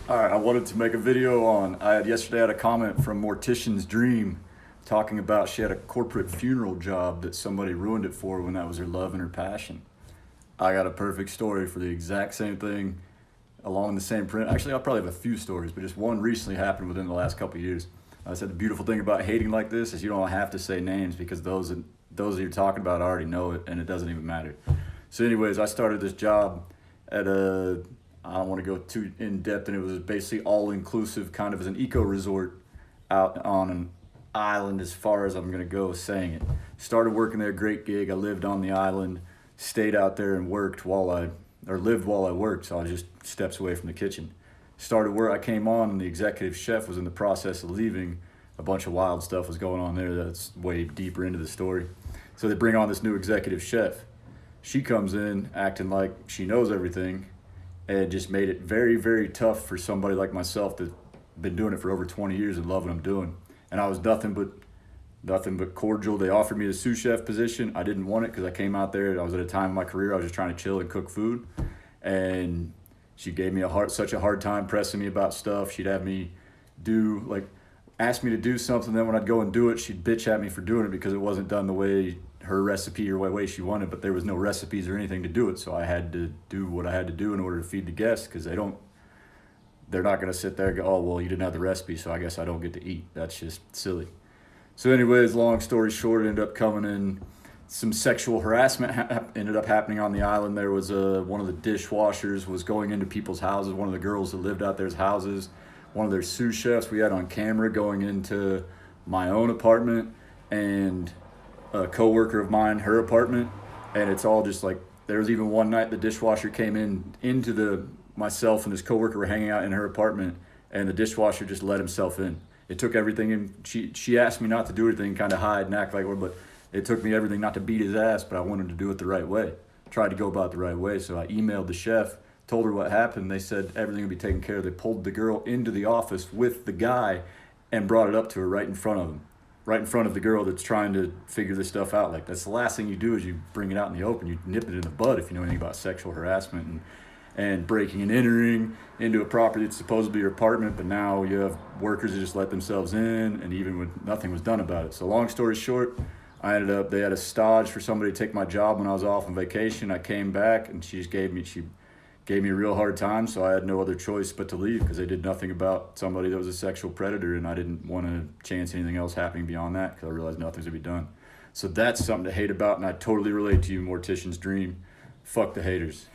All right, I wanted to make a video on. Yesterday had a comment from Mortician's Dream talking about she had a corporate funeral job that somebody ruined it for when that was her love and her passion. I got a perfect story for the exact same thing along the same print. Actually, I'll probably have a few stories, but just one recently happened within the last couple of years. I said the beautiful thing about hating like this is you don't have to say names because those that you're talking about already know it and it doesn't even matter. So anyways, I started this job at I don't want to go too in depth, and it was basically all inclusive, kind of as an eco resort out on an island as far as I'm gonna go saying it. Started working there, great gig. I lived on the island, stayed out there and worked lived while I worked, so I was just steps away from the kitchen. Started where I came on, and the executive chef was in the process of leaving. A bunch of wild stuff was going on there that's way deeper into the story. So they bring on this new executive chef. She comes in acting like she knows everything and just made it very, very tough for somebody like myself that's been doing it for over 20 years and love what I'm doing. And I was nothing but cordial. They offered me the sous chef position. I didn't want it because I came out there. I was at a time in my career I was just trying to chill and cook food, and she gave me such a hard time pressing me about stuff. She'd have me ask me to do something. Then when I'd go and do it, she'd bitch at me for doing it because it wasn't done the way her recipe or what way she wanted, but there was no recipes or anything to do it. So I had to do what I had to do in order to feed the guests because they're not going to sit there and go, oh, well, you didn't have the recipe, so I guess I don't get to eat. That's just silly. So anyways, long story short, it ended up coming in some sexual harassment ended up happening on the island. There was one of the dishwashers was going into people's houses, one of the girls that lived out there's houses, one of their sous chefs we had on camera going into my own apartment and a coworker of mine, her apartment. And it's all just like, there was even one night the dishwasher came into myself and this coworker were hanging out in her apartment, and the dishwasher just let himself in. It took everything, and she asked me not to do anything, kind of hide and act like, but it took me everything not to beat his ass, but I wanted to do it the right way. Tried to go about it the right way. So I emailed the chef, told her what happened. They said everything would be taken care of. They pulled the girl into the office with the guy and brought it up to her right in front of him, right in front of the girl that's trying to figure this stuff out. Like, that's the last thing you do is you bring it out in the open. You nip it in the bud if you know anything about sexual harassment and breaking and entering into a property that's supposed to be your apartment, but now you have workers that just let themselves in, and even when nothing was done about it. So long story short, they had a stage for somebody to take my job when I was off on vacation. I came back, and she gave me a real hard time, so I had no other choice but to leave because they did nothing about somebody that was a sexual predator, and I didn't want to chance anything else happening beyond that because I realized nothing's going to be done. So that's something to hate about, and I totally relate to you, Mortician's Dream. Fuck the haters.